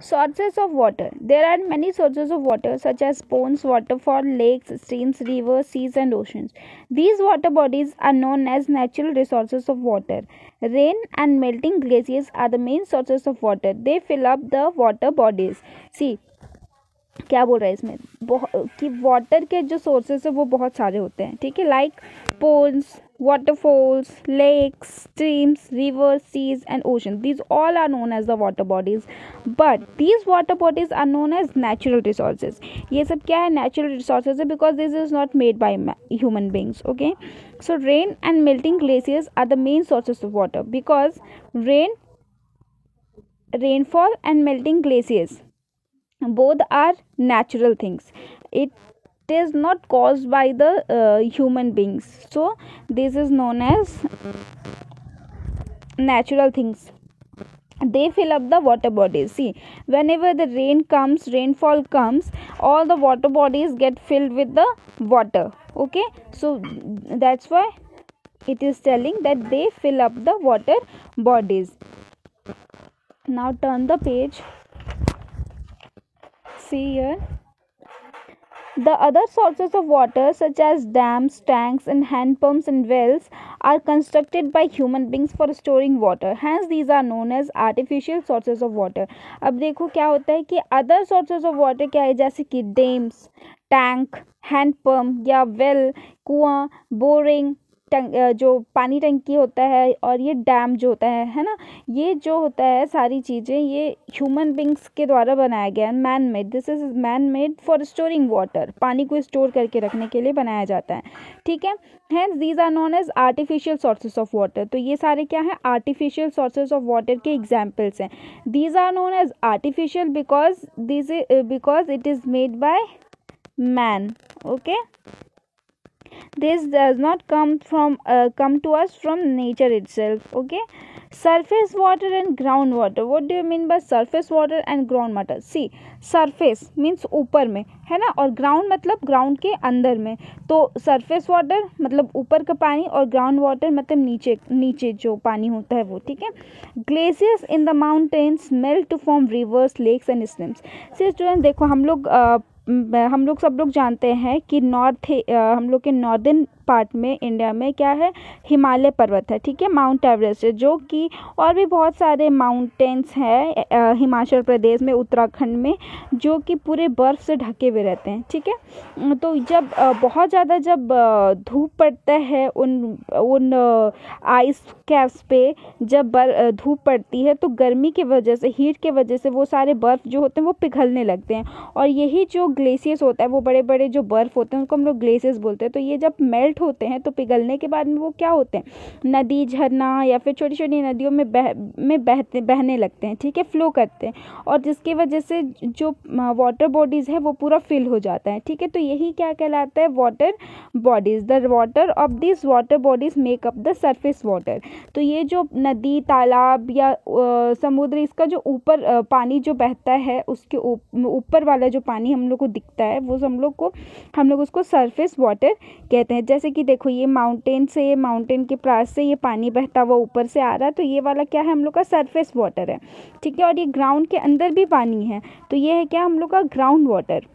Sources of water. There are many sources of water such as ponds, waterfall, lakes, streams, rivers, seas and oceans. These water bodies are known as natural resources of water. Rain and melting glaciers are the main sources of water. They fill up the water bodies. See, क्या बोल रहा है इसमें कि water के जो sources है वो बहुत सारे होते हैं, ठीक है, like ponds, waterfalls, lakes, streams, rivers, seas and oceans. These all are known as the water bodies, but these water bodies are known as natural resources. ये सब क्या है, natural resources है, because this is not made by human beings. Okay, so rain and melting glaciers are the main sources of water, because rainfall and melting glaciers both are natural things. It is not caused by the human beings, so this is known as natural things. They fill up the water bodies. See, whenever the rainfall comes, all the water bodies get filled with the water. Okay, so that's why it is telling that they fill up the water bodies. Now turn the page. See here, the other sources of water such as dams, tanks and hand pumps and wells are constructed by human beings for storing water. Hence these are known as artificial sources of water. अब देखो क्या होता है कि other sources of water क्या है, जैसे कि डैम्स, टैंक, हैंड पंप या वेल, कुआं, बोरिंग, जो पानी टंकी होता है, और ये डैम जो होता है ना, ये जो होता है सारी चीज़ें ये ह्यूमन बींग्स के द्वारा बनाया गया है, man made. This is man made for storing water. पानी को स्टोर करके रखने के लिए बनाया जाता है, ठीक है. Hence these are known as artificial sources of water. तो ये सारे क्या है, आर्टिफिशियल सोर्सेज ऑफ वाटर के एग्जाम्पल्स हैं. These are known as artificial because it is made by man. Okay, this does not come to us from nature itself. Okay, surface water and groundwater. What do you mean by surface water and groundwater? See, surface means ऊपर में है ना, और ground मतलब ground के अंदर में. तो surface water मतलब ऊपर का पानी, और ground water मतलब नीचे जो पानी होता है वो, ठीक है. Glaciers in the mountains melt to form rivers, lakes and streams. See students, देखो हम लोग सब लोग जानते हैं कि हम लोग के नॉर्दर्न पार्ट में इंडिया में क्या है, हिमालय पर्वत है, ठीक है, माउंट एवरेस्ट है, जो कि और भी बहुत सारे माउंटेन्स हैं हिमाचल प्रदेश में, उत्तराखंड में, जो कि पूरे बर्फ़ से ढके हुए रहते हैं, ठीक है. तो जब बहुत ज़्यादा जब धूप पड़ता है उन आइस कैप्स पे, जब धूप पड़ती है तो गर्मी की वजह से, हीट के वजह से वो सारे बर्फ़ जो होते हैं वो पिघलने लगते हैं, और यही जो ग्लेशियर्स होता है, वो बड़े बड़े जो बर्फ़ होते हैं उनको हम लोग ग्लेशियर्स बोलते हैं. तो ये जब मेल्ट होते हैं तो पिघलने के बाद में वो क्या होते हैं, नदी, झरना या फिर छोटी छोटी नदियों में बहने लगते हैं, ठीक है, फ्लो करते हैं, और जिसकी वजह से जो वाटर बॉडीज़ है वो पूरा फिल हो जाता है, ठीक है. तो यही क्या कहलाता है, water bodies. The water of this water bodies make up the surface water. तो ये जो नदी, तालाब या समुद्र, इसका जो ऊपर पानी जो बहता है, उसके ऊपर वाला जो पानी हम लोग को दिखता है, वो हम लोग उसको सरफेस वाटर कहते हैं. जैसे कि देखो, ये माउंटेन के पास से ये पानी बहता हुआ ऊपर से आ रहा है, तो ये वाला क्या है, हम लोग का सरफेस वाटर है, ठीक है. और ये ग्राउंड के अंदर भी पानी है, तो ये है क्या, हम लोग का ग्राउंड वाटर,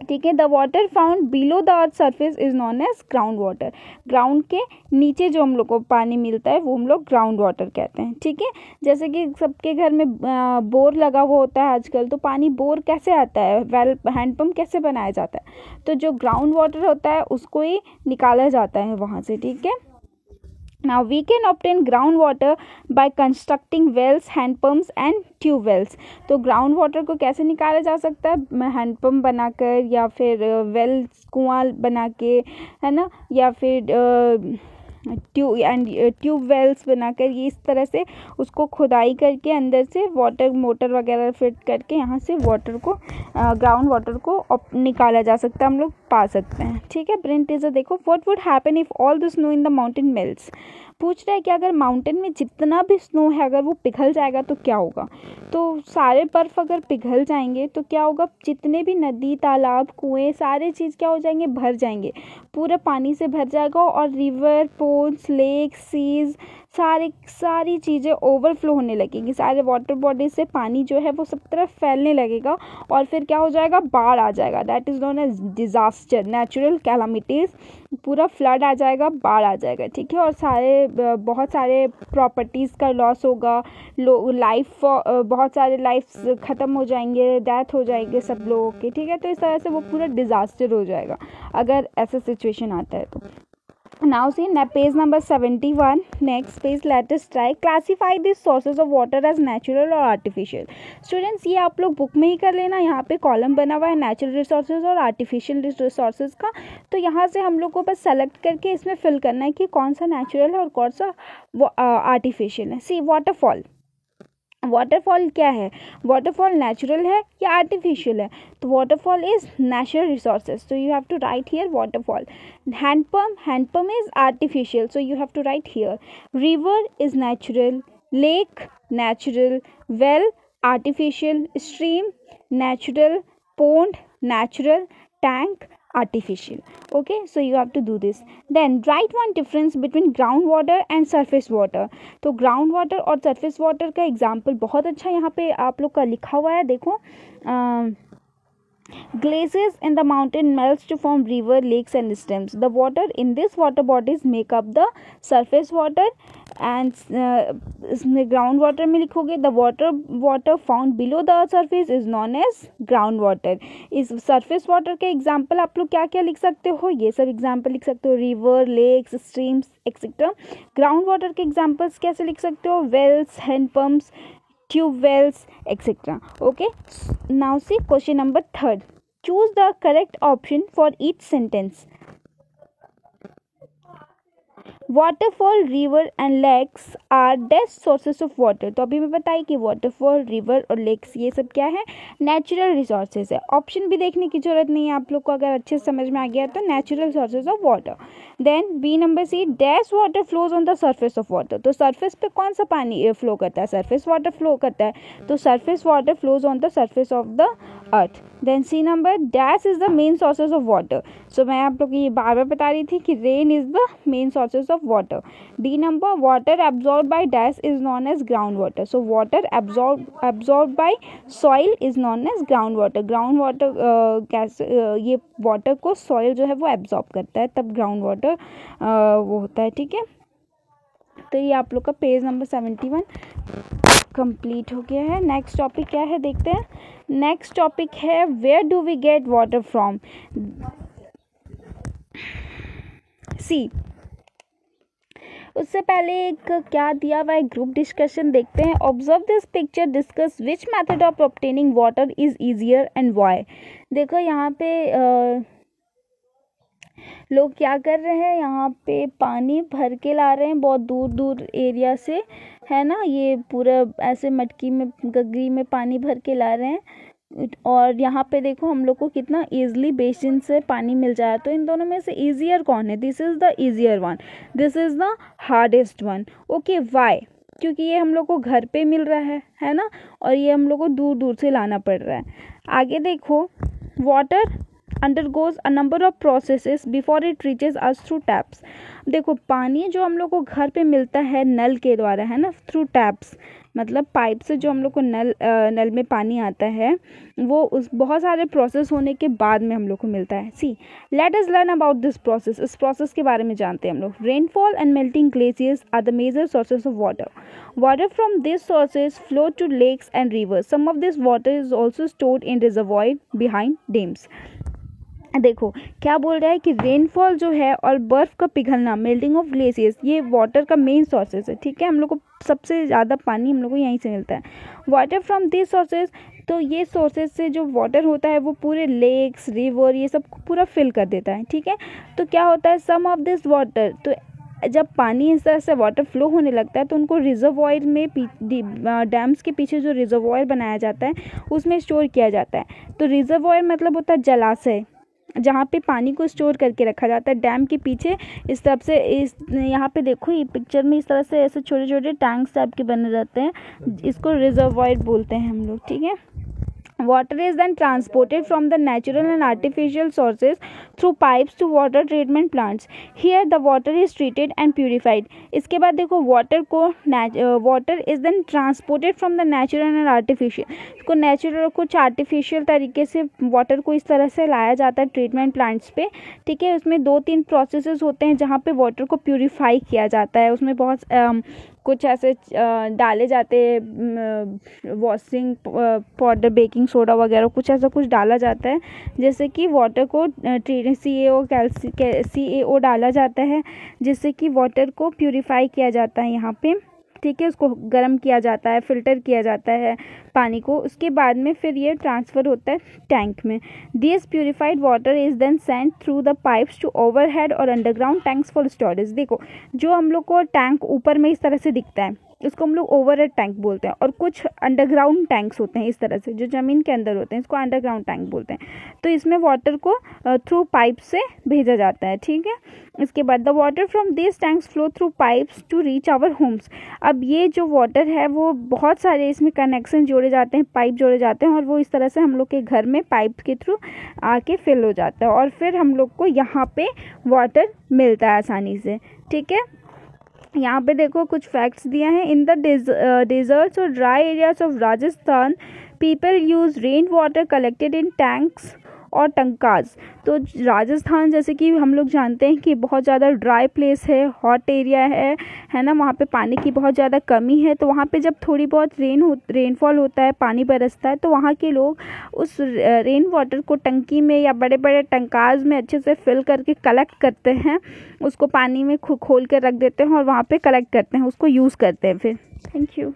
ठीक है. The water found below the earth surface is known as ground water. Ground के नीचे जो हम लोग को पानी मिलता है वो हम लोग ग्राउंड वाटर कहते हैं, ठीक है. जैसे कि सबके घर में बोर लगा हुआ होता है आजकल, तो पानी बोर कैसे आता है, वेल हैंडपम्प कैसे बनाया जाता है, तो जो ग्राउंड वाटर होता है उसको ही निकाला जाता है वहाँ से, ठीक है. Now we can obtain groundwater by constructing wells, hand pumps and tube wells. तो ग्राउंड वाटर को कैसे निकाला जा सकता है, हैंड पम्प बनाकर, या फिर वेल्स, कुआं बना के, है ना, या फिर ट्यूब वेल्स बनाकर, ये इस तरह से उसको खुदाई करके अंदर से वाटर मोटर वगैरह फिट करके यहाँ से वाटर को, ग्राउंड वाटर को निकाला जा सकता है, हम लोग पा सकते हैं, ठीक है. ब्रेन टीजर देखो, what would happen if all the snow in the mountain melts. पूछ रहा है कि अगर माउंटेन में जितना भी स्नो है अगर वो पिघल जाएगा तो क्या होगा। तो सारे बर्फ़ अगर पिघल जाएंगे तो क्या होगा, जितने भी नदी तालाब कुएं सारे चीज़ क्या हो जाएंगे, भर जाएंगे, पूरा पानी से भर जाएगा और रिवर पोन्स लेक सीज सारी चीज़ें ओवरफ्लो होने लगेंगी, सारे वाटर बॉडी से पानी जो है वो सब तरफ फैलने लगेगा और फिर क्या हो जाएगा, बाढ़ आ जाएगा। That is known as disaster, natural calamities, पूरा फ्लड आ जाएगा, बाढ़ आ जाएगा, ठीक है। और बहुत सारे प्रॉपर्टीज़ का लॉस होगा, लाइफ बहुत सारे लाइफ्स ख़त्म हो जाएंगे, डेथ हो जाएंगे सब लोगों के, ठीक है। तो इस तरह से वो पूरा डिज़ास्टर हो जाएगा अगर ऐसा सिचुएशन आता है तो। Now see page number 71. Next page, let us try classify these sources of water as natural or artificial. Students, ये आप लोग बुक में ही कर लेना, यहाँ पे कॉलम बना हुआ है नेचुरल रिसोर्सेज और आर्टिफिशियल रिसोर्सेज का। तो यहाँ से हम लोग को बस सेलेक्ट करके इसमें फिल करना है कि कौन सा नेचुरल है और कौन सा आर्टिफिशियल है। सी वाटरफॉल क्या है, वाटरफॉल नेचुरल है या आर्टिफिशियल है, तो waterfall is natural resources, so you have to write here waterfall. Hand pump is artificial, so you have to write here. River is natural, lake natural, well artificial, stream natural, pond natural, tank artificial. Okay, so you have to do this. Then write one difference between groundwater and surface water. तो ground water और surface water का example बहुत अच्छा यहाँ पे आप लोग का लिखा हुआ है, देखो। Glaciers in the mountain melts to form river, lakes and streams. The water in these water bodies make up the surface water and इसमें ground water में लिखोगे the water found below the surface is known as ground water. इस surface water के example आप लोग क्या क्या लिख सकते हो, ये सब example लिख सकते हो, river, lakes, streams etc. ground water के examples कैसे लिख सकते हो, wells, hand pumps, tube wells etc. Okay, now see question number 3. Choose the correct option for each sentence. Waterfall river and lakes are best sources of water. तो अभी मैं बताई कि वाटरफॉल रिवर और लेक्स ये सब क्या है, नेचुरल रिसोर्सेज है। ऑप्शन भी देखने की जरूरत नहीं है आप लोग को, अगर अच्छे से समझ में आ गया तो natural sources of water. Then B number C, dash water flows on the surface of water. तो सरफेस पे कौन सा पानी फ्लो करता है, सरफेस वाटर फ्लो करता है, तो surface water flows on the surface of the earth. Then see number, dash is the main sources of water. So मैं आप लोग को ये बार बार बता रही थी कि rain is the main sources of water. D number, water absorb by dash is known as ground water. So water absorb by soil is known as ground water. Ground water कैसे, ये वाटर को soil जो है वो absorb करता है, तब ground water वो होता है, ठीक है। तो ये आप लोग का पेज नंबर 71 कंप्लीट हो गया है। नेक्स्ट टॉपिक क्या है देखते हैं। नेक्स्ट टॉपिक है where do we get water from. See, उससे पहले एक क्या दिया हुआ है, ग्रुप डिस्कशन देखते हैं। Observe this picture, discuss which method of obtaining water is easier and why. देखो यहाँ पे लोग क्या कर रहे हैं, यहाँ पे पानी भर के ला रहे हैं बहुत दूर दूर एरिया से, है ना। ये पूरा ऐसे मटकी में गगरी में पानी भर के ला रहे हैं और यहाँ पे देखो हम लोग को कितना ईजिली बेसिन से पानी मिल जाए। तो इन दोनों में से ईजियर कौन है, this is the easier one, this is the hardest one. Okay, why, क्योंकि ये हम लोग को घर पे मिल रहा है ना, और ये हम लोग को दूर दूर से लाना पड़ रहा है। आगे देखो, water undergoes a number of processes before it reaches us through taps। देखो पानी जो हम लोग को घर पे मिलता है नल के द्वारा, है ना, थ्रू टैप्स, मतलब पाइप से जो हम लोग को नल में पानी आता है वो उस बहुत सारे प्रोसेस होने के बाद में हम लोग को मिलता है। See, let us learn about this process. इस प्रोसेस के बारे में जानते हैं हम लोग। Rainfall and melting glaciers are the major sources of water. Water from this sources flow to lakes and rivers. Some of this water is also stored in reservoir behind dams. देखो क्या बोल रहा है कि रेनफॉल जो है और बर्फ़ का पिघलना, मेल्टिंग ऑफ ग्लेशियर्स, ये वाटर का मेन सोर्सेज है, ठीक है। हम लोग को सबसे ज़्यादा पानी हम लोग को यहीं से मिलता है। वाटर फ्रॉम दिस सोर्सेज, तो ये सोर्सेज से जो वाटर होता है वो पूरे लेक्स रिवर ये सब पूरा फिल कर देता है, ठीक है। तो क्या होता है, सम ऑफ दिस वाटर, तो जब पानी इस तरह से वाटर फ्लो होने लगता है तो उनको रिजर्वॉयर में डैम्स के पीछे जो रिजर्वॉयर बनाया जाता है उसमें स्टोर किया जाता है। तो रिजर्वॉयर मतलब होता है जलाशय, जहाँ पे पानी को स्टोर करके रखा जाता है। डैम के पीछे इस तरफ से इस यहाँ पे देखो ये पिक्चर में इस तरह से ऐसे छोटे छोटे टैंक्स टाइप के बने रहते हैं, इसको रिजर्वॉयर बोलते हैं हम लोग, ठीक है। Water is then transported from the natural and artificial sources through pipes to water treatment plants. Here the water is treated and purified. इसके बाद देखो वाटर को water is then transported from the natural and artificial, इसको natural और कुछ artificial तरीके से water को इस तरह से लाया जाता है ट्रीटमेंट प्लांट्स पे, ठीक है। उसमें 2-3 प्रोसेसेस होते हैं जहाँ पे वाटर को प्यूरिफाई किया जाता है। उसमें बहुत कुछ ऐसे डाले जाते हैं, वॉशिंग पाउडर, बेकिंग सोडा वगैरह कुछ ऐसा कुछ डाला जाता है, जैसे कि वाटर को CaO डाला जाता है, जिससे कि वाटर को प्यूरिफाई किया जाता है यहाँ पे, ठीक है। उसको गर्म किया जाता है, फिल्टर किया जाता है पानी को, उसके बाद में फिर ये ट्रांसफ़र होता है टैंक में। This purified water is then sent through the pipes to overhead और अंडरग्राउंड टैंक्स फॉर स्टोरेज। देखो जो हम लोग को टैंक ऊपर में इस तरह से दिखता है, इसको हम लोग ओवरहेड टैंक बोलते हैं, और कुछ अंडरग्राउंड टैंक्स होते हैं इस तरह से जो ज़मीन के अंदर होते हैं, इसको अंडरग्राउंड टैंक बोलते हैं। तो इसमें वाटर को थ्रू पाइप से भेजा जाता है, ठीक है। इसके बाद the water from this tanks flow through pipes to reach our homes. अब ये जो वाटर है वो बहुत सारे इसमें कनेक्शन जोड़े जाते हैं, पाइप जोड़े जाते हैं, और वो इस तरह से हम लोग के घर में पाइप के थ्रू आके फिल हो जाता है, और फिर हम लोग को यहाँ पे वाटर मिलता है आसानी से, ठीक है। यहाँ पे देखो कुछ फैक्ट्स दिया है। इन द डेजर्ट्स और dry areas of Rajasthan people use rain water collected in tanks और टंकाज। तो राजस्थान जैसे कि हम लोग जानते हैं कि बहुत ज़्यादा ड्राई प्लेस है, हॉट एरिया है ना, वहाँ पे पानी की बहुत ज़्यादा कमी है। तो वहाँ पे जब थोड़ी बहुत रेनफॉल होता है, पानी बरसता है, तो वहाँ के लोग उस रेन वाटर को टंकी में या बड़े बड़े टंकाज में अच्छे से फिल करके कलेक्ट करते हैं, उसको पानी में खोल कर रख देते हैं और वहाँ पर कलेक्ट करते हैं, उसको यूज़ करते हैं फिर। Thank you.